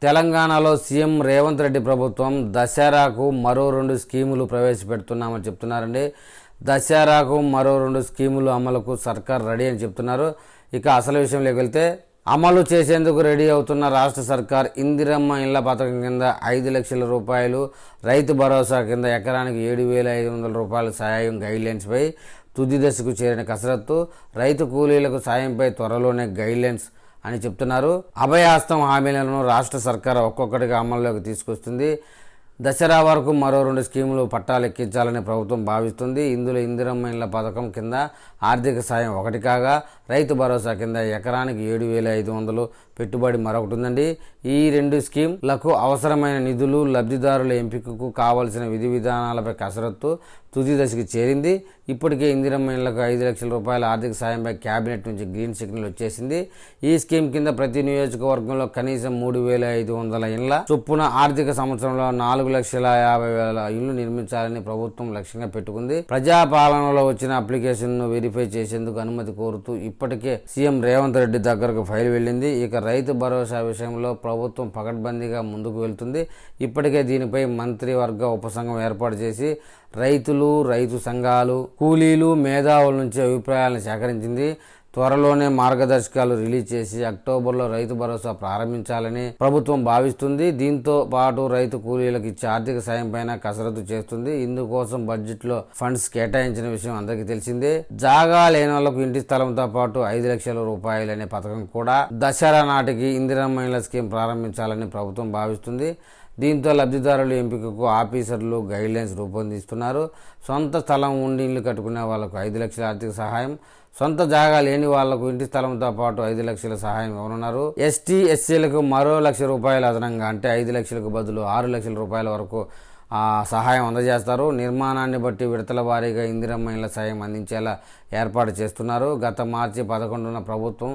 తెలంగాణలో సీఎం రేవంత్ రెడ్డి ప్రభుత్వం దసరాకు మరో 2 స్కీములు ప్రవేశపెడుతున్నామని చెప్తున్నారండి. దసరాకు మరో 2 స్కీములు అమలుకు సర్కార్ రెడీ అని చెప్తున్నారు. ఇక అసలు విషయంలోకి వెళ్తే, అమలు చేసేందుకు రెడీ అవుతున్న రాష్ట్ర సర్కార్ ఇందిరమ్మ ఇళ్ల పథకం కింద 5 లక్షల రూపాయలు, రైతు భరోసా కింద ఎకరానికి 7,500 రూపాయల సాయం గైడ్లైన్స్పై తుది దశకు చేరిన కసరత్తు. రైతు కూలీలకు సాయంపై త్వరలోనే గైడ్లైన్స్ అని చెప్తున్నారు. అభయహస్తం హామీలను రాష్ట్ర సర్కార్ ఒక్కొక్కటిగా అమల్లోకి తీసుకొస్తుంది. దసరా వరకు మరో 2 స్కీములు పట్టాలెక్కించాలని ప్రభుత్వం భావిస్తుంది. ఇందులో ఇందిరమ్మ ఇళ్ల పథకం కింద ఆర్థిక సాయం ఒకటి కాగా, రైతు భరోసా కింద ఎకరానికి 7,500 పెట్టుబడి మరొకటి ఉందండి. ఈ 2 స్కీమ్లకు అవసరమైన నిధులు, లబ్ధిదారుల ఎంపికకు కావలసిన విధి విధానాలపై కసరత్తు తుది దశకి చేరింది. ఇప్పటికే ఇందిరమ్మ ఇళ్లకు 5 లక్షల రూపాయల ఆర్థిక సాయంపై కేబినెట్ నుంచి గ్రీన్ సిగ్నల్ వచ్చేసింది. ఈ స్కీమ్ కింద ప్రతి నియోజకవర్గంలో కనీసం 3,500 ఇళ్ల చొప్పున ఆర్థిక సంవత్సరంలో 4,50,000 ఇళ్లు నిర్మించాలని ప్రభుత్వం లక్ష్యంగా పెట్టుకుంది. ప్రజాపాలనలో వచ్చిన అప్లికేషన్ను వెరిఫై చేసేందుకు అనుమతి కోరుతూ ఇప్పటికే సీఎం రేవంత్ రెడ్డి దగ్గరకు ఫైల్ వెళ్ళింది. ఇక రైతు భరోసా విషయంలో ప్రభుత్వం పకడ్బందీగా ముందుకు వెళ్తుంది. ఇప్పటికే దీనిపై మంత్రివర్గ ఉపసంఘం ఏర్పాటు చేసి రైతులు, రైతు సంఘాలు, కూలీలు, మేధావుల నుంచి అభిప్రాయాలను సేకరించింది. త్వరలోనే మార్గదర్శకాలు రిలీజ్ చేసి అక్టోబర్లో రైతు భరోసా ప్రారంభించాలని ప్రభుత్వం భావిస్తుంది. దీంతో పాటు రైతు కూలీలకు ఇచ్చే ఆర్థిక సాయం పైన కసరత్తు చేస్తుంది. ఇందుకోసం బడ్జెట్లో ఫండ్స్ కేటాయించిన విషయం అందరికీ తెలిసిందే. జాగా లేని వాళ్లకు ఇంటి స్థలంతో పాటు 5 లక్షల రూపాయలు అనే పథకం కూడా దసరా నాటికి ఇందిరమ్మ ఇళ్ల స్కీమ్ ప్రారంభించాలని ప్రభుత్వం భావిస్తుంది. దీంతో లబ్ధిదారుల ఎంపికకు ఆఫీసర్లు గైడ్లైన్స్ రూపొందిస్తున్నారు. సొంత స్థలం ఉండి ఇల్లు కట్టుకునే వాళ్లకు 5 లక్షల ఆర్థిక సహాయం, సొంత జాగా లేని వాళ్లకు ఇంటి స్థలంతో పాటు 5 లక్షల సహాయం ఇవ్వనున్నారు. ఎస్టీ, ఎస్సీలకు మరో 1 లక్ష రూపాయలు అదనంగా, అంటే 5 లక్షలకు బదులు 6 లక్షల రూపాయల వరకు సహాయం అందజేస్తారు. నిర్మాణాన్ని బట్టి విడతల వారీగా ఇందిరమ్మ ఇళ్ల సాయం అందించేలా ఏర్పాటు చేస్తున్నారు. గత మార్చి 11న ప్రభుత్వం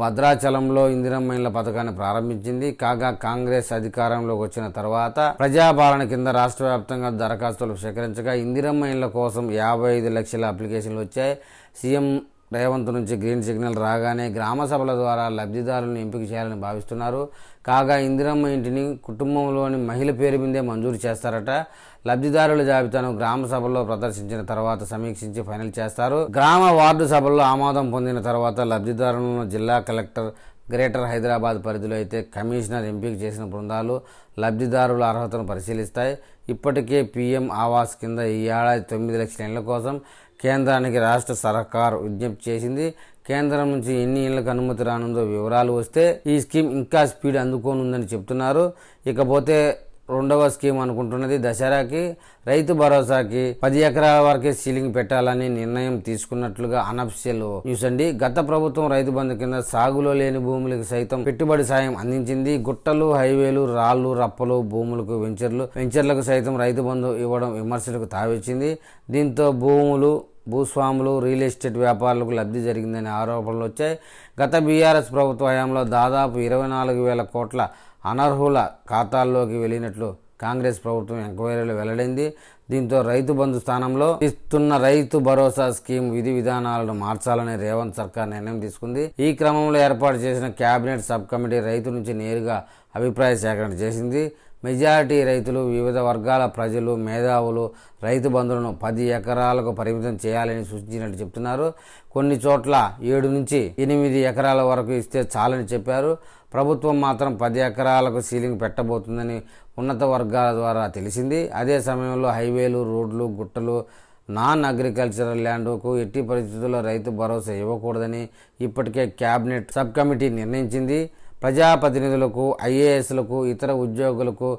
భద్రాచలంలో ఇందిరమ్మ ఇళ్ల పథకాన్ని ప్రారంభించింది. కాగా కాంగ్రెస్ అధికారంలోకి వచ్చిన తర్వాత ప్రజాపాలన కింద రాష్ట్ర వ్యాప్తంగా దరఖాస్తులు సేకరించగా ఇందిరమ్మ ఇళ్ల కోసం 55 లక్షల అప్లికేషన్లు వచ్చాయి. సీఎం రేవంత్ నుంచి గ్రీన్ సిగ్నల్ రాగానే గ్రామ సభల ద్వారా లబ్ధిదారులను ఎంపిక చేయాలని భావిస్తున్నారు. కాగా ఇందిరమ్మ ఇంటిని కుటుంబంలోని మహిళ పేరు మీదే మంజూరు చేస్తారట. లబ్ధిదారుల జాబితాను గ్రామ సభల్లో ప్రదర్శించిన తర్వాత సమీక్షించి ఫైనల్ చేస్తారు. గ్రామ వార్డు సభల్లో ఆమోదం పొందిన తర్వాత లబ్ధిదారులను జిల్లా కలెక్టర్, గ్రేటర్ హైదరాబాద్ పరిధిలో అయితే కమిషనర్ ఎంపిక చేసిన బృందాలు లబ్ధిదారుల అర్హతను పరిశీలిస్తాయి. ఇప్పటికే పీఎం ఆవాస్ కింద ఈ ఏడాది 9 లక్షల ఇళ్ల కోసం కేంద్రానికి రాష్ట్ర సర్కార్ విజ్ఞప్తి చేసింది. కేంద్రం నుంచి ఎన్ని ఇళ్లకు అనుమతి రానుందో వివరాలు వస్తే ఈ స్కీమ్ ఇంకా స్పీడ్ అందుకోనుందని చెప్తున్నారు. ఇకపోతే రెండవ స్కీమ్ అనుకుంటున్నది దసరాకి రైతు భరోసాకి 10 ఎకరాల వరకే సీలింగ్ పెట్టాలని నిర్ణయం తీసుకున్నట్లుగా అనఫిషియల్ న్యూస్ అండి. గత ప్రభుత్వం రైతు బంధు కింద సాగులో లేని భూములకు సైతం పెట్టుబడి సాయం అందించింది. గుట్టలు, హైవేలు, రాళ్లు, రప్పలు భూములకు వెంచర్లకు సైతం రైతు బంధు ఇవ్వడం విమర్శలకు తావిచ్చింది. దీంతో భూస్వాములు, రియల్ ఎస్టేట్ వ్యాపారులకు లబ్ధి జరిగిందనే ఆరోపణలు వచ్చాయి. గత బీఆర్ఎస్ ప్రభుత్వ హయాంలో దాదాపు 24,000 కోట్ల అనర్హుల ఖాతాల్లోకి వెళ్ళినట్లు కాంగ్రెస్ ప్రభుత్వం ఎంక్వైరీలో వెల్లడైంది. దీంతో రైతు బంధు స్థానంలో ఇస్తున్న రైతు భరోసా స్కీమ్ విధి విధానాలను మార్చాలని రేవంత్ సర్కార్ నిర్ణయం తీసుకుంది. ఈ క్రమంలో ఏర్పాటు చేసిన కేబినెట్ సబ్ కమిటీ రైతు నుంచి నేరుగా అభిప్రాయ సేకరణ చేసింది. మెజారిటీ రైతులు, వివిధ వర్గాల ప్రజలు, మేధావులు రైతు బంధులను 10 ఎకరాలకు పరిమితం చేయాలని సూచించినట్టు చెప్తున్నారు. కొన్ని చోట్ల 7 నుంచి 8 ఎకరాల వరకు ఇస్తే చాలని చెప్పారు. ప్రభుత్వం మాత్రం 10 ఎకరాలకు సీలింగ్ పెట్టబోతుందని ఉన్నత వర్గాల ద్వారా తెలిసింది. అదే సమయంలో హైవేలు, రోడ్లు, గుట్టలు, నాన్ అగ్రికల్చరల్ ల్యాండ్కు ఎట్టి పరిస్థితుల్లో రైతు భరోసా ఇవ్వకూడదని ఇప్పటికే కేబినెట్ సబ్ కమిటీ నిర్ణయించింది. ప్రజాప్రతినిధులకు, ఐఏఎస్లకు, ఇతర ఉద్యోగులకు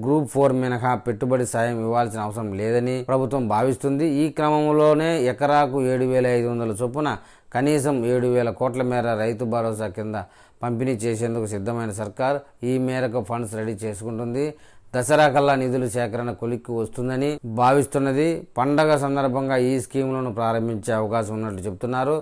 గ్రూప్ 4 మినహా పెట్టుబడి సాయం ఇవ్వాల్సిన అవసరం లేదని ప్రభుత్వం భావిస్తుంది. ఈ క్రమంలోనే ఎకరాకు 7,500 చొప్పున కనీసం 7,000 కోట్ల మేర రైతు భరోసా కింద పంపిణీ చేసేందుకు సిద్ధమైన సర్కార్ ఈ మేరకు ఫండ్స్ రెడీ చేసుకుంటుంది. దసరా కల్లా నిధుల సేకరణ కొలిక్కి వస్తుందని భావిస్తున్నది. పండగ సందర్భంగా ఈ స్కీములను ప్రారంభించే అవకాశం ఉన్నట్లు చెబుతున్నారు.